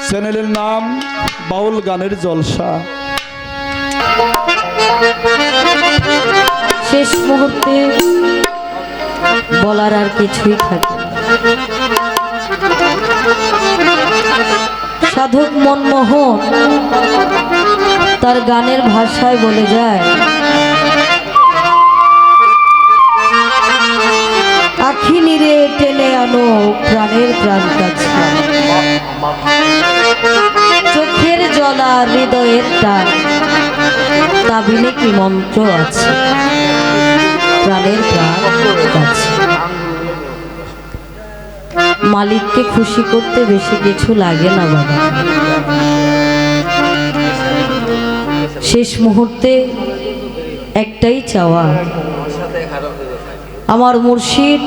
চ্যানেলের নাম বাউল গানের জলসা। শেষ মুহূর্তে বলার আর কিছুই থাকে না। সাধক মনমোহন তার গানের ভাষায় বলে যায়, আখি নিরে টেনে আনো প্রাণের প্রাণ কাছে, চোখের জলা হৃদয়ের টান, তাবিনে কি মন্ত্র আছে প্রাণের প্রাণ কাছে। মালিককে খুশি করতে বেশি কিছু লাগে না বাবা। শেষ মুহূর্তে একটাই চাওয়া, আমার মুর্শিদ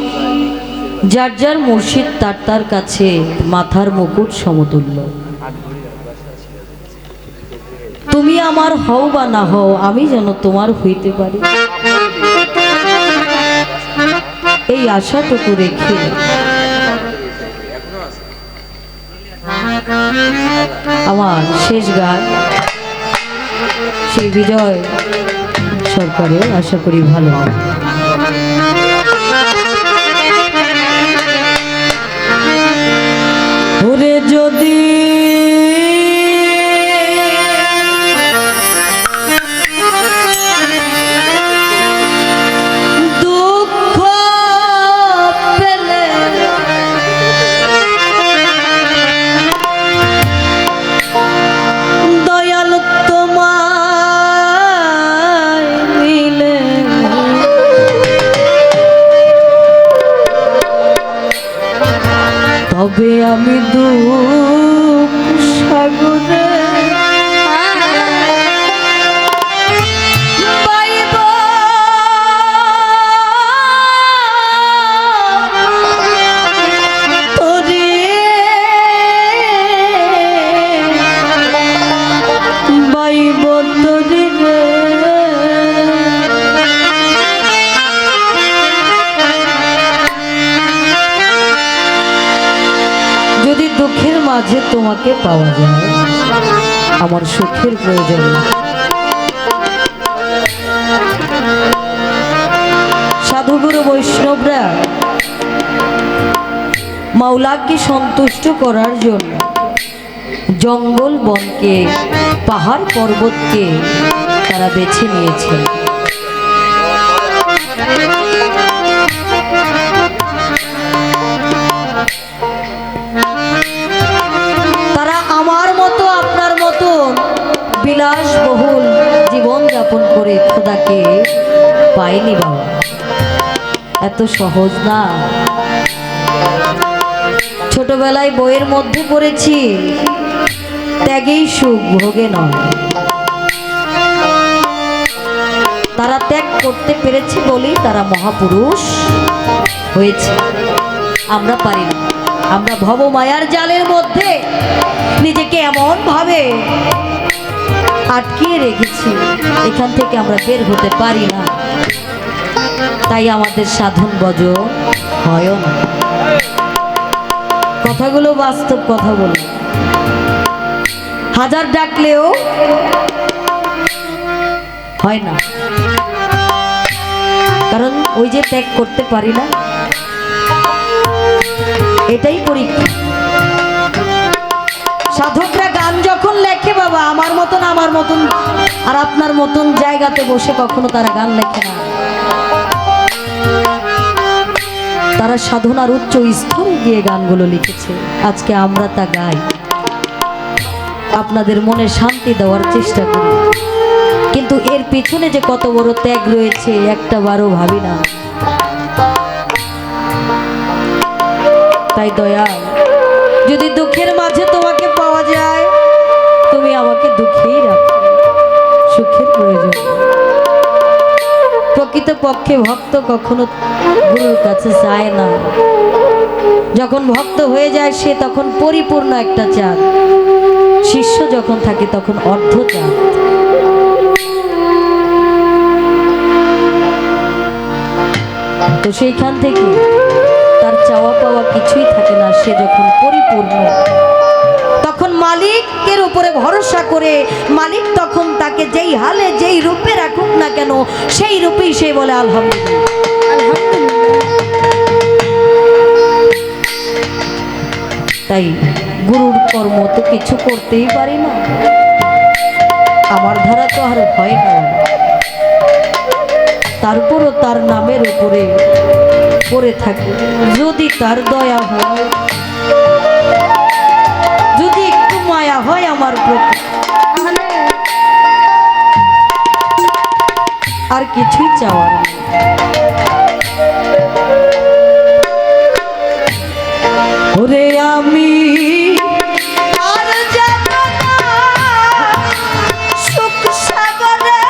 যার যার মুর্শিদ তার তার কাছে মাথার মুকুট সমতুল্য। তুমি আমার হও বা না হও, আমি যেন তোমার হইতে পারি, এই আশাটুকু রেখে আমার শেষ গান সেই বিজয় সরকারের আশা করি ভালো হবে। ওরে যদি দুঃখ পেলে দয়াল তোমায় মিলে, তবে আমি দুঃখ সাগরে পাইব তোরে, পাইব তোরে রে। যদি দুঃখের মাঝে তোমাকে পাওয়া যায়, আমার সুখের প্রয়োজন না। সাধুগুরু বৈষ্ণবরা মাওলাকে সন্তুষ্ট করার জন্য জঙ্গল বনকে পাহাড় পর্বতকে তারা বেছে নিয়েছে। তারা আমার মতো আপনার মতো বিলাসবহুল জীবন যাপন করে খোদাকে পায়নি বাবা, এত সহজ না। ছোটবেলায় বইয়ের মধ্যে পড়েছি, ত্যাগেই সুখ ভোগে নয়। তারা ত্যাগ করতে পেরেছে বলেই তারা মহাপুরুষ হয়েছে। আমরা পারি না, আমরা ভবমায়ার জালের মধ্যে নিজেকে এমন ভাবে আটকিয়ে রেখেছি, এখান থেকে আমরা বের হতে পারি না, তাই আমাদের সাধন ভজন হয় না। কথাগুলো বাস্তব কথা বলি, হাজার ডাকলেও হয় না, কারণ ওই যে ত্যাগ করতে পারি না, এটাই পরীক্ষা। সাধকরা গান যখন লেখে বাবা, আমার মতন আর আপনার মতন জায়গাতে বসে কখনো তারা গান লেখে না। তারা সাধনার উচ্চ স্তরে গিয়ে গানগুলো লিখেছে। আজকে আমরা তা গাই, আপনাদের মনে শান্তি দেওয়ার চেষ্টা করি, কিন্তু এর পিছনে যে কত বড় ত্যাগ রয়েছে একটা বারও ভাবি না। তাই দয়া, যদি দুঃখের মাঝে তোমাকে পাওয়া যায়, তুমি আমাকে দুঃখেই রাখো, সুখের প্রয়োজন। প্রকৃতপক্ষে ভক্ত কখনো গুরুর কাছে চায় না, যখন ভক্ত হয়ে যায় সে তখন পরিপূর্ণ একটা চাঁদ, শিষ্য যখন থাকে তখন অর্ধ চাঁদ। তো সেইখান থেকে তার চাওয়া পাওয়া কিছুই থাকে না। সে যখন পরিপূর্ণ তখন মালিক উপরে ভরসা করে মালিক তখন তাকে যেই হালে যেই রূপে রাখুক না কেন সেই রূপেই সে বলে আলহামদুলিল্লাহ। তাই গুরুর কর্ম তো কিছু করতেই পারি না, আমার ধারা তো আর হয় না, তারপরও তার নামের উপরে পড়ে থাকে। যদি তার দয়া হয়, যদি একটু মায়া হয় আমার প্রতি, আর কিছুই চাওয়ার নেই। ওরে আমি আর যাব না সুখ সাগরে,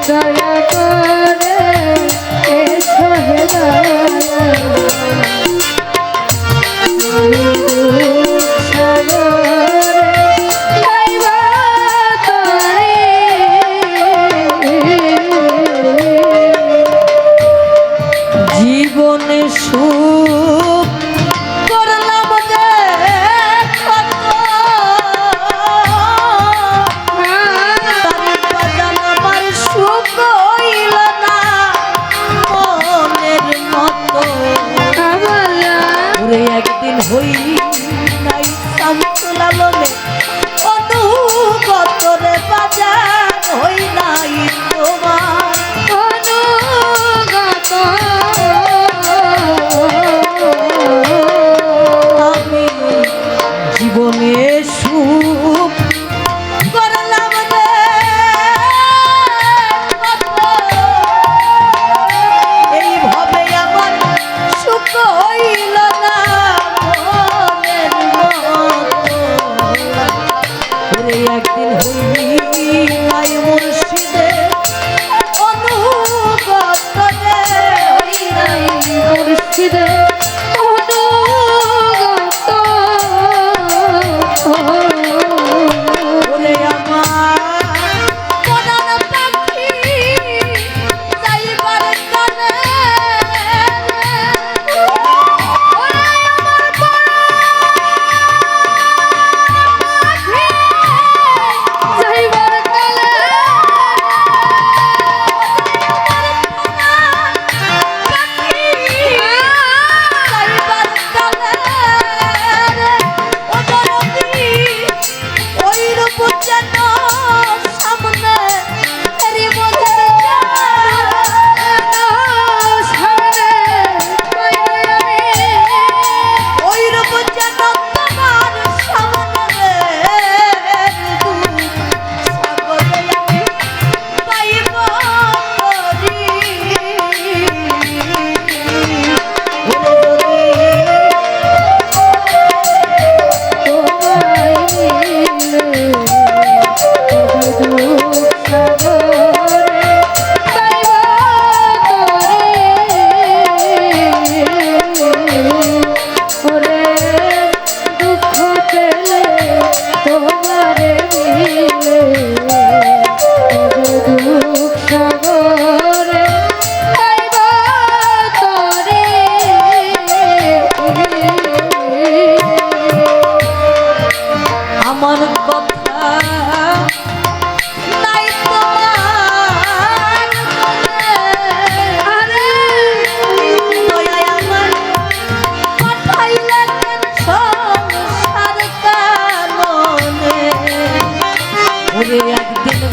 দয়া করে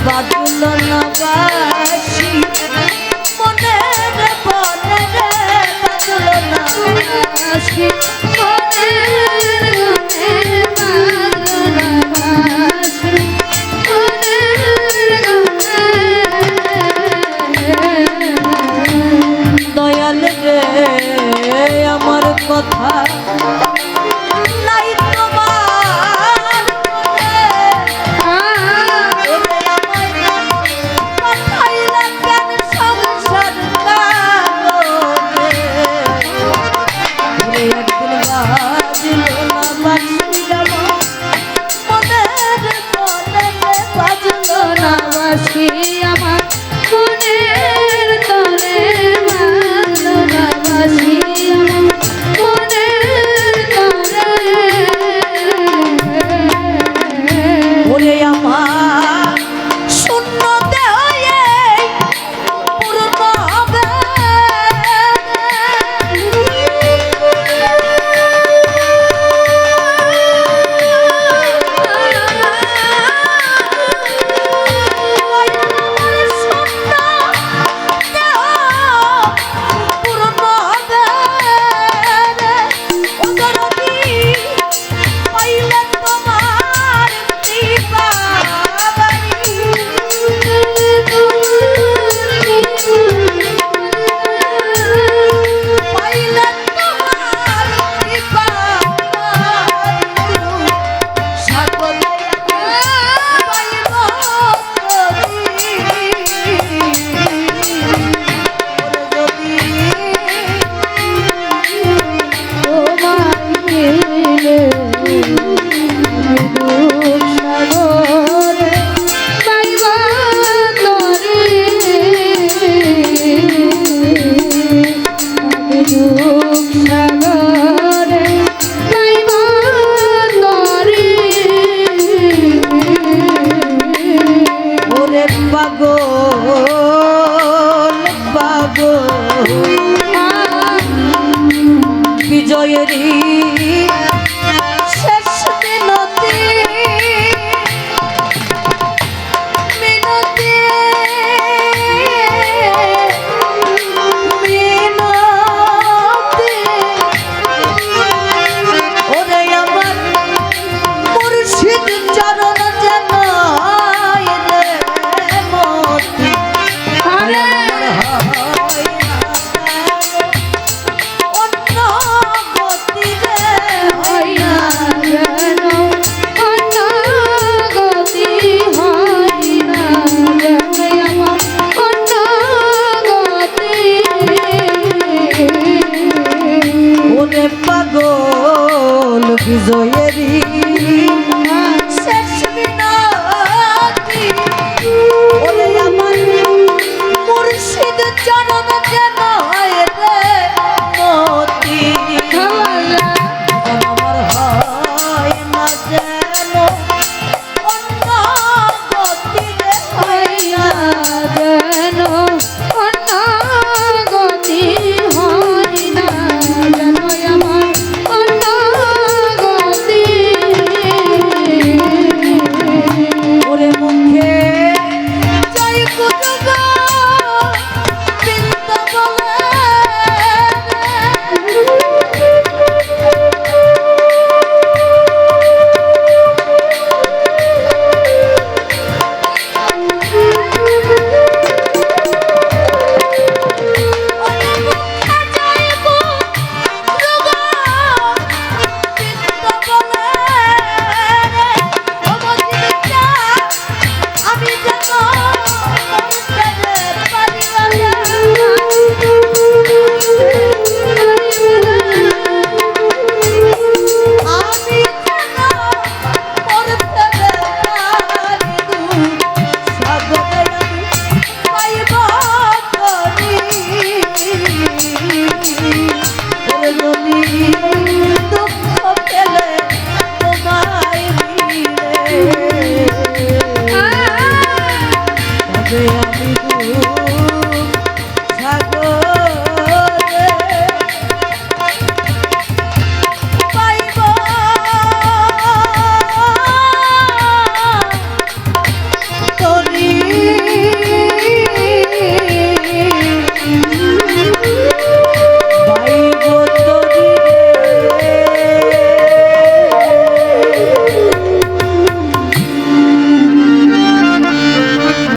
বাজল না বাসি মনে রে বনে রে বাজল না বাসি দয়াল রে আমার কথা নাই তোমার মনে। পাঠাইলা কেন সংসার কারণে? ওরে একদিন বাজল না বাঁশি আমার মনের বনে রে বাজল না বাঁশি আমার মনের তরে বাজল না বাঁশি আমার মনের তরে। ওরে আমার শূন্য দেহ এই পূর্ণ হবে। বিজয়েরই শেষ মিনতি মিনতি মিনতি। ওরে আমার মুর্শিদ চরণ যেন রে মতি হয় পাগল বিজয়েরই শেষ মিনতি। ওরে আমার মুর্শিদ চরণ